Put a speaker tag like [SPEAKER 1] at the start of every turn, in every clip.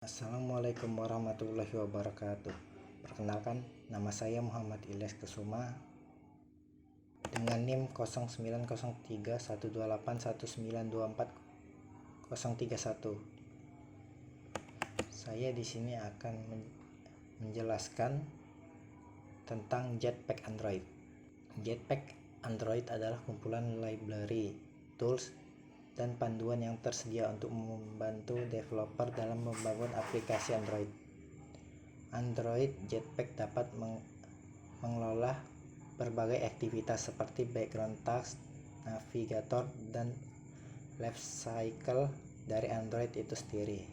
[SPEAKER 1] Assalamualaikum warahmatullahi wabarakatuh. Perkenalkan, nama saya Muhammad Ilyas Kusuma dengan NIM 09031281924031. Saya di sini akan menjelaskan tentang Jetpack Android. Jetpack Android adalah kumpulan library, tools, dan panduan yang tersedia untuk membantu developer dalam membangun aplikasi Android. Android Jetpack dapat mengelola berbagai aktivitas seperti background task, navigator, dan lifecycle dari Android itu sendiri.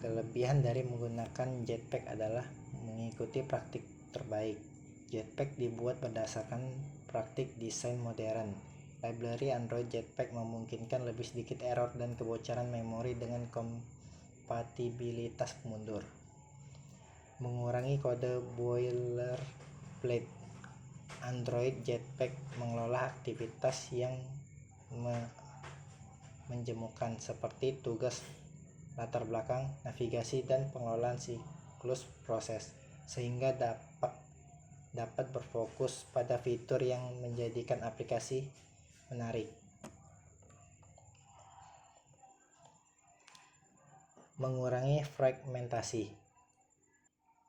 [SPEAKER 1] Kelebihan dari menggunakan Jetpack adalah mengikuti praktik terbaik. Jetpack dibuat berdasarkan praktik desain modern. Library Android Jetpack memungkinkan lebih sedikit error dan kebocoran memori dengan kompatibilitas mundur. Mengurangi kode boilerplate. Android Jetpack mengelola aktivitas yang menjemukan seperti tugas latar belakang, navigasi, dan pengelolaan siklus proses, sehingga dapat berfokus pada fitur yang menjadikan aplikasi menarik. Mengurangi fragmentasi.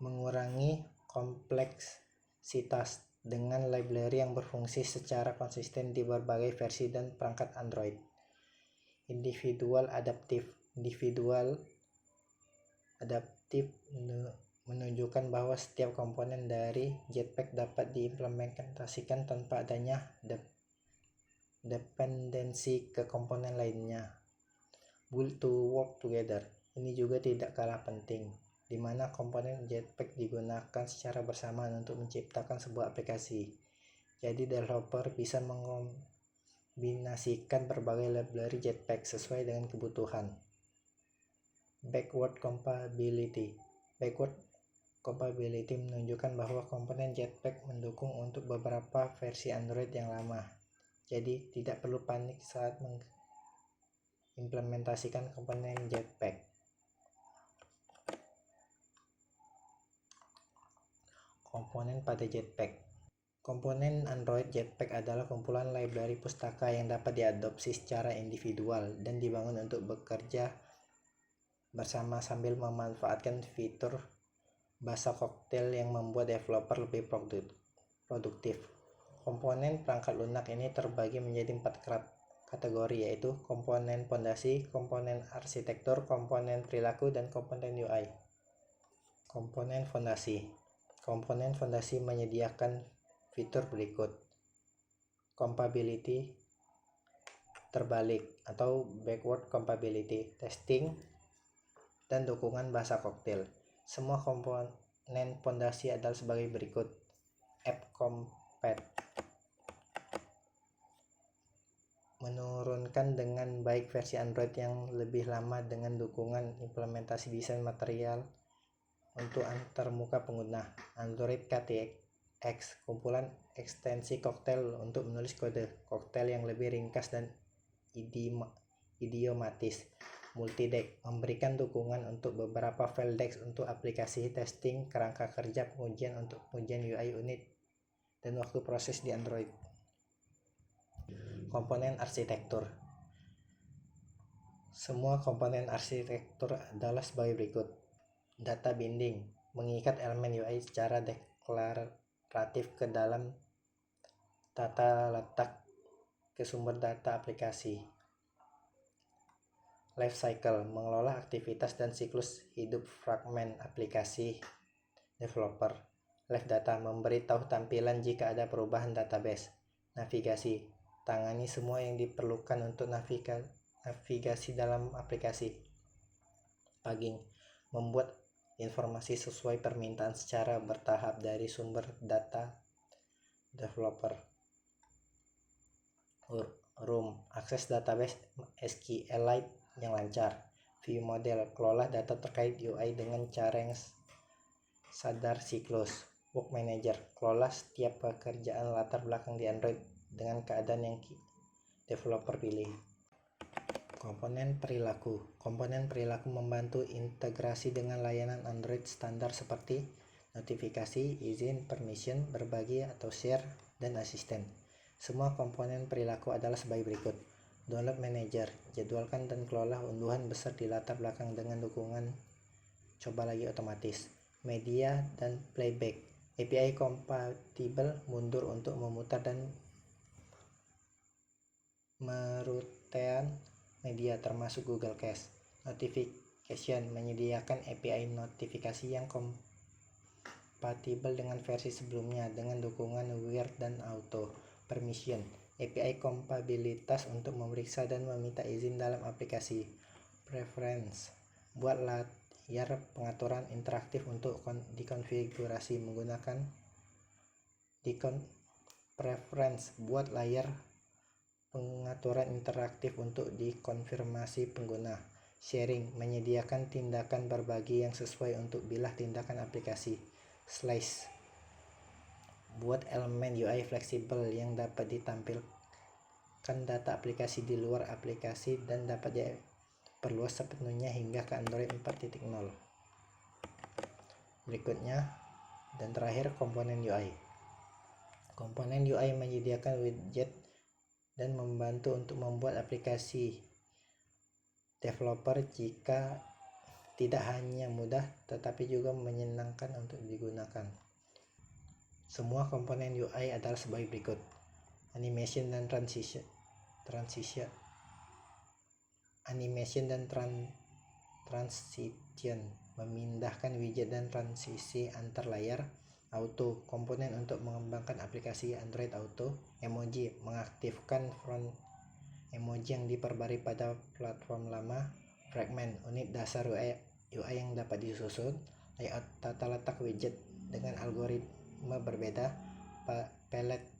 [SPEAKER 1] Mengurangi kompleksitas dengan library yang berfungsi secara konsisten di berbagai versi dan perangkat Android. Individual adaptif menunjukkan bahwa setiap komponen dari Jetpack dapat diimplementasikan tanpa adanya dependensi ke komponen lainnya. Build to work together. Ini juga tidak kalah penting, di mana komponen Jetpack digunakan secara bersamaan untuk menciptakan sebuah aplikasi. Jadi developer bisa mengombinasikan berbagai library Jetpack sesuai dengan kebutuhan. Backward compatibility menunjukkan bahwa komponen Jetpack mendukung untuk beberapa versi Android yang lama. Jadi tidak perlu panik saat mengimplementasikan komponen Jetpack. Komponen pada Jetpack. Komponen Android Jetpack adalah kumpulan library pustaka yang dapat diadopsi secara individual dan dibangun untuk bekerja bersama sambil memanfaatkan fitur bahasa koktail yang membuat developer lebih produktif. Komponen perangkat lunak ini terbagi menjadi 4 kategori, yaitu komponen fondasi, komponen arsitektur, komponen perilaku, dan komponen UI. Komponen fondasi. Komponen fondasi menyediakan fitur berikut: compatibility terbalik atau backward compatibility, testing, dan dukungan bahasa koktail. Semua komponen fondasi adalah sebagai berikut: app-compat, menurunkan dengan baik versi Android yang lebih lama dengan dukungan implementasi desain material untuk antarmuka pengguna. Android KTX, kumpulan ekstensi koktail untuk menulis kode koktail yang lebih ringkas dan idiomatis. Multideck, memberikan dukungan untuk beberapa file dex untuk aplikasi testing, kerangka kerja pengujian untuk pengujian UI unit, dan waktu proses di Android. Komponen arsitektur. Semua komponen arsitektur adalah sebagai berikut: data binding, mengikat elemen UI secara deklaratif ke dalam tata letak ke sumber data aplikasi. Lifecycle, mengelola aktivitas dan siklus hidup fragmen aplikasi developer. Live data, memberi tahu tampilan jika ada perubahan database. Navigasi, tangani semua yang diperlukan untuk navigasi dalam aplikasi. Pugging, membuat informasi sesuai permintaan secara bertahap dari sumber data developer. Room, akses database SQLite yang lancar. View model, kelola data terkait UI dengan cara yang sadar siklus. Work manager, kelola setiap pekerjaan latar belakang di Android dengan keadaan yang developer pilih. Komponen perilaku. Komponen perilaku membantu integrasi dengan layanan Android standar seperti notifikasi, izin, permission, berbagi atau share, dan asisten. Semua komponen perilaku adalah sebagai berikut. Download Manager, jadwalkan dan kelola unduhan besar di latar belakang dengan dukungan coba lagi otomatis. Media dan playback, API kompatibel mundur untuk memutar dan merutean media termasuk Google Cache. Notification, menyediakan API notifikasi yang kompatibel dengan versi sebelumnya dengan dukungan Weird dan Auto. Permission, API kompatibilitas untuk memeriksa dan meminta izin dalam aplikasi. Preference, buat layar pengaturan interaktif untuk dikonfigurasi menggunakan preference, buat layar pengaturan interaktif untuk dikonfirmasi pengguna. Sharing, menyediakan tindakan berbagi yang sesuai untuk bilah tindakan aplikasi. Slice, buat elemen UI fleksibel yang dapat ditampilkan data aplikasi di luar aplikasi dan dapat diperluas sepenuhnya hingga ke Android 4.0. Berikutnya dan terakhir, komponen UI. Komponen UI menyediakan widget dan membantu untuk membuat aplikasi developer jika tidak hanya mudah tetapi juga menyenangkan untuk digunakan. Semua komponen UI adalah sebagai berikut. Animation dan transition. Animation dan transition, memindahkan widget dan transisi antar layar. Auto, komponen untuk mengembangkan aplikasi Android Auto. Emoji, mengaktifkan font emoji yang diperbarui pada platform lama. Fragment, unit dasar UI yang dapat disusun. Layout, tata letak widget dengan algoritma berbeda. Palette,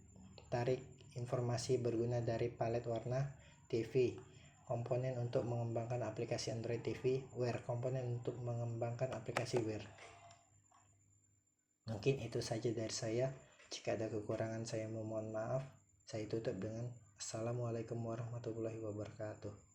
[SPEAKER 1] tarik informasi berguna dari palet warna. TV, komponen untuk mengembangkan aplikasi Android TV. Wear, komponen untuk mengembangkan aplikasi Wear. Mungkin itu saja dari saya. Jika ada kekurangan saya mohon maaf. Saya tutup dengan Assalamualaikum warahmatullahi wabarakatuh.